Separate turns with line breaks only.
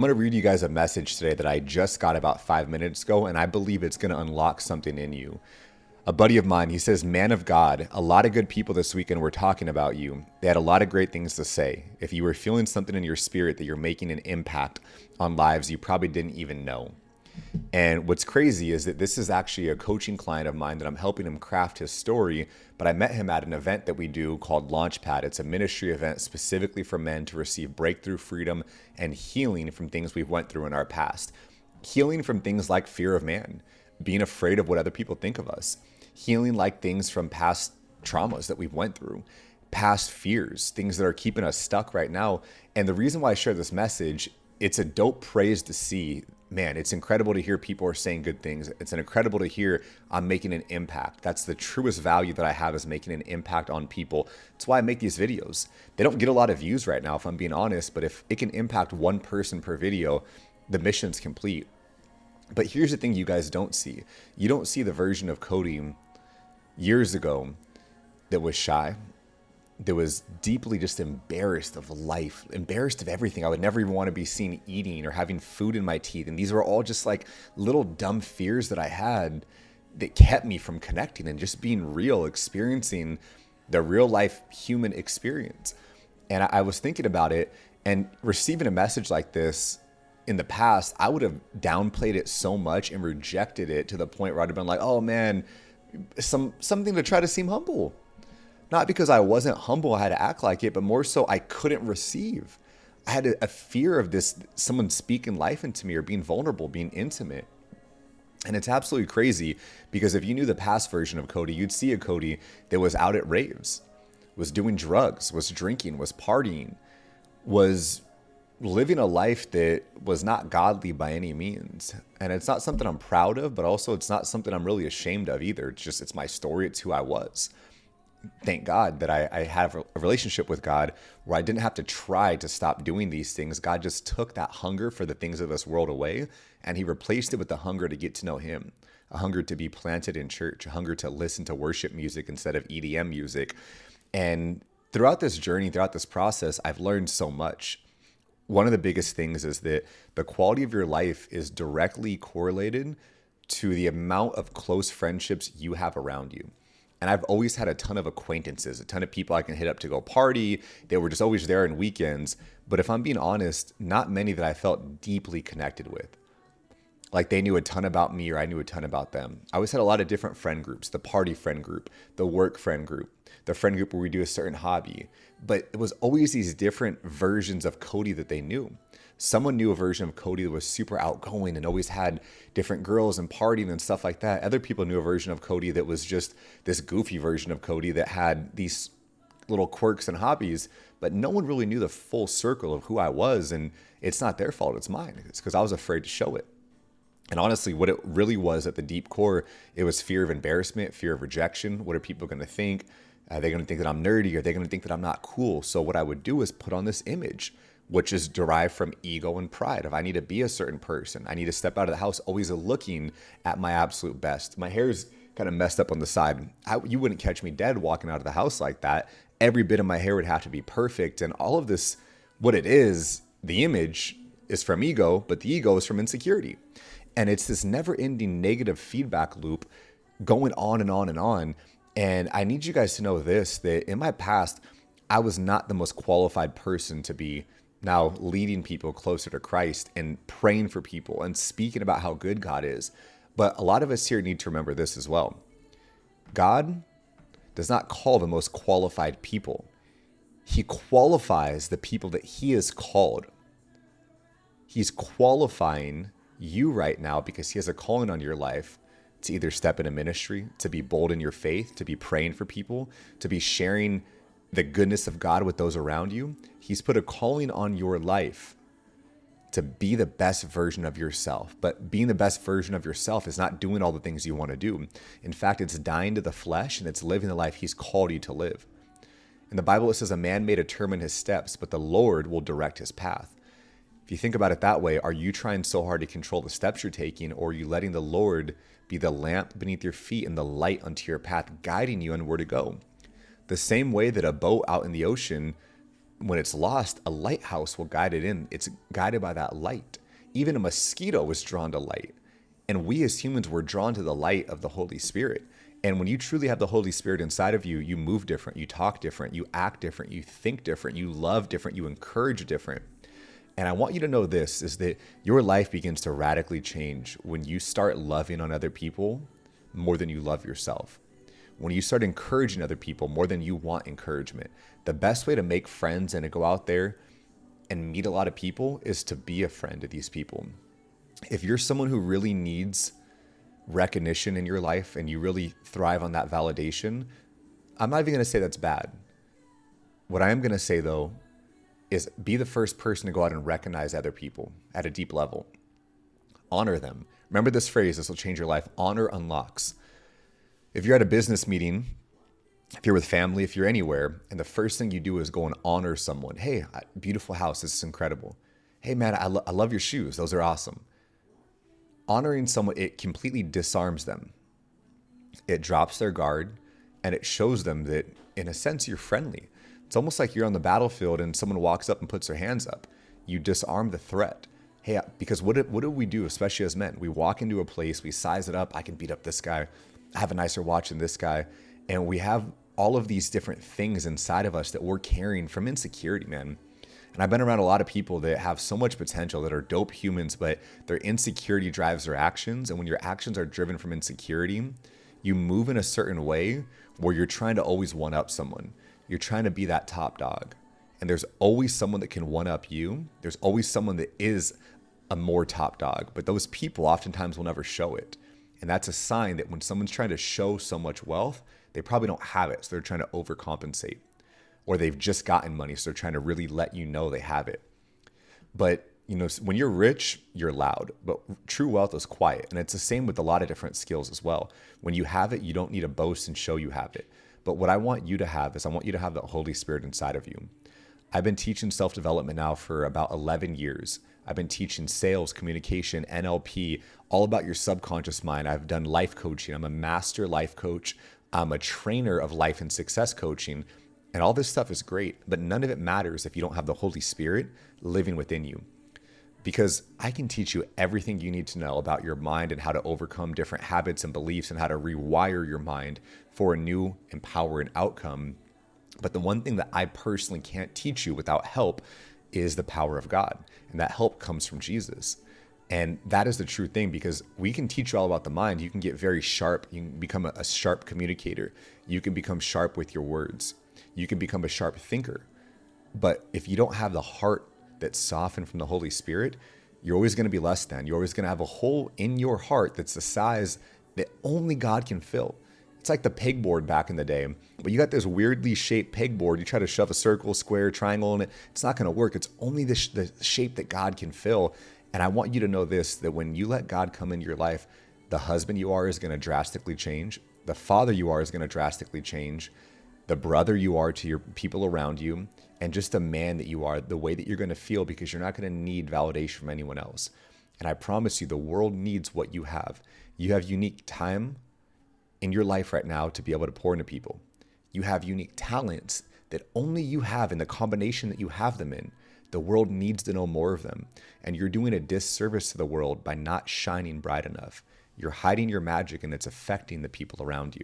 I'm going to read you guys a message today that I just got about 5 minutes ago, and I believe it's going to unlock something in you. A buddy of mine, he says, "Man of God, a lot of good people this weekend were talking about you. They had a lot of great things to say. If you were feeling something in your spirit that you're making an impact on lives you probably didn't even know." And what's crazy is that this is actually a coaching client of mine that I'm helping him craft his story. But I met him at an event that we do called Launchpad. It's a ministry event specifically for men to receive breakthrough, freedom, and healing from things we've went through in our past. Healing from things like fear of man, being afraid of what other people think of us. Healing like things from past traumas that we've went through, past fears, things that are keeping us stuck right now. And the reason why I share this message, it's a dope praise to see. Man, it's incredible to hear people are saying good things. It's incredible to hear I'm making an impact. That's the truest value that I have, is making an impact on people. That's why I make these videos. They don't get a lot of views right now, if I'm being honest, but if it can impact one person per video, the mission's complete. But here's the thing you guys don't see. You don't see the version of Cody years ago that was shy, that was deeply just embarrassed of life, embarrassed of everything. I would never even want to be seen eating or having food in my teeth. And these were all just like little dumb fears that I had that kept me from connecting and just being real, experiencing the real life human experience. And I was thinking about it, and receiving a message like this in the past, I would have downplayed it so much and rejected it to the point where I'd have been like, oh man, something to try to seem humble. Not because I wasn't humble, I had to act like it, but more so I couldn't receive. I had a fear of this, someone speaking life into me or being vulnerable, being intimate. And it's absolutely crazy, because if you knew the past version of Cody, you'd see a Cody that was out at raves, was doing drugs, was drinking, was partying, was living a life that was not godly by any means. And it's not something I'm proud of, but also it's not something I'm really ashamed of either. It's my story. It's who I was. Thank God that I have a relationship with God where I didn't have to try to stop doing these things. God just took that hunger for the things of this world away, and he replaced it with the hunger to get to know him, a hunger to be planted in church, a hunger to listen to worship music instead of EDM music. And throughout this journey, throughout this process, I've learned so much. One of the biggest things is that the quality of your life is directly correlated to the amount of close friendships you have around you. And I've always had a ton of acquaintances, a ton of people I can hit up to go party. They were just always there on weekends. But if I'm being honest, not many that I felt deeply connected with. Like they knew a ton about me or I knew a ton about them. I always had a lot of different friend groups: the party friend group, the work friend group, the friend group where we do a certain hobby. But it was always these different versions of Cody that they knew. Someone knew a version of Cody that was super outgoing and always had different girls and partying and stuff like that. Other people knew a version of Cody that was just this goofy version of Cody that had these little quirks and hobbies, but no one really knew the full circle of who I was. And it's not their fault, it's mine. It's because I was afraid to show it. And honestly, what it really was at the deep core, it was fear of embarrassment, fear of rejection. What are people going to think? Are they going to think that I'm nerdy? Are they going to think that I'm not cool? So what I would do is put on this image, which is derived from ego and pride. If I need to be a certain person, I need to step out of the house always looking at my absolute best. My hair's kind of messed up on the side. You wouldn't catch me dead walking out of the house like that. Every bit of my hair would have to be perfect. And all of this, what it is, the image is from ego, but the ego is from insecurity. And it's this never-ending negative feedback loop going on and on and on. And I need you guys to know this, that in my past, I was not the most qualified person to be now leading people closer to Christ and praying for people and speaking about how good God is. But a lot of us here need to remember this as well. God does not call the most qualified people. He qualifies the people that he has called. He's qualifying you right now because he has a calling on your life to either step into ministry, to be bold in your faith, to be praying for people, to be sharing the goodness of God with those around you. He's put a calling on your life to be the best version of yourself. But being the best version of yourself is not doing all the things you want to do. In fact, it's dying to the flesh and it's living the life he's called you to live. In the Bible, it says a man may determine his steps, but the Lord will direct his path. If you think about it that way, are you trying so hard to control the steps you're taking, or are you letting the Lord be the lamp beneath your feet and the light unto your path, guiding you on where to go? The same way that a boat out in the ocean when it's lost, a lighthouse will guide it in. It's guided by that light. Even a mosquito was drawn to light. And we as humans were drawn to the light of the Holy Spirit. And when you truly have the Holy Spirit inside of you, you move different, you talk different, you act different, you think different, you love different, you encourage different. And I want you to know this is that your life begins to radically change when you start loving on other people more than you love yourself. When you start encouraging other people more than you want encouragement. The best way to make friends and to go out there and meet a lot of people is to be a friend to these people. If you're someone who really needs recognition in your life and you really thrive on that validation, I'm not even going to say that's bad. What I am going to say though is be the first person to go out and recognize other people at a deep level. Honor them. Remember this phrase, this will change your life. Honor unlocks. If you're at a business meeting, if you're with family, if you're anywhere, and the first thing you do is go and honor someone. Hey, beautiful house. This is incredible. Hey, man, I love your shoes. Those are awesome. Honoring someone, it completely disarms them. It drops their guard, and it shows them that, in a sense, you're friendly. It's almost like you're on the battlefield and someone walks up and puts their hands up. You disarm the threat. Hey, because what do we do, especially as men? We walk into a place, we size it up. I can beat up this guy. I have a nicer watch than this guy. And we have all of these different things inside of us that we're carrying from insecurity, man. And I've been around a lot of people that have so much potential, that are dope humans, but their insecurity drives their actions. And when your actions are driven from insecurity, you move in a certain way where you're trying to always one up someone. You're trying to be that top dog. And there's always someone that can one up you. There's always someone that is a more top dog, but those people oftentimes will never show it. And that's a sign that when someone's trying to show so much wealth, they probably don't have it. So they're trying to overcompensate, or they've just gotten money. So they're trying to really let you know they have it. But you know, when you're rich, you're loud, but true wealth is quiet. And it's the same with a lot of different skills as well. When you have it, you don't need to boast and show you have it. But what I want you to have is I want you to have the Holy Spirit inside of you. I've been teaching self-development now for about 11 years. I've been teaching sales, communication, NLP, all about your subconscious mind. I've done life coaching. I'm a master life coach. I'm a trainer of life and success coaching. And all this stuff is great, but none of it matters if you don't have the Holy Spirit living within you. Because I can teach you everything you need to know about your mind and how to overcome different habits and beliefs and how to rewire your mind for a new, empowering outcome. But the one thing that I personally can't teach you without help is the power of God. And that help comes from Jesus. And that is the true thing, because we can teach you all about the mind. You can get very sharp. You can become a sharp communicator. You can become sharp with your words. You can become a sharp thinker. But if you don't have the heart that's softened from the Holy Spirit, you're always going to be less than. You're always going to have a hole in your heart that's the size that only God can fill. It's like the pegboard back in the day, but you got this weirdly shaped pegboard. You try to shove a circle, square, triangle in it. It's not going to work. It's only the shape that God can fill. And I want you to know this, that when you let God come into your life, the husband you are is going to drastically change. The father you are is going to drastically change. The brother you are to your people around you, and just the man that you are, the way that you're going to feel, because you're not going to need validation from anyone else. And I promise you, the world needs what you have. You have unique time in your life right now to be able to pour into people. You have unique talents that only you have in the combination that you have them in. The world needs to know more of them. And you're doing a disservice to the world by not shining bright enough. You're hiding your magic, and it's affecting the people around you.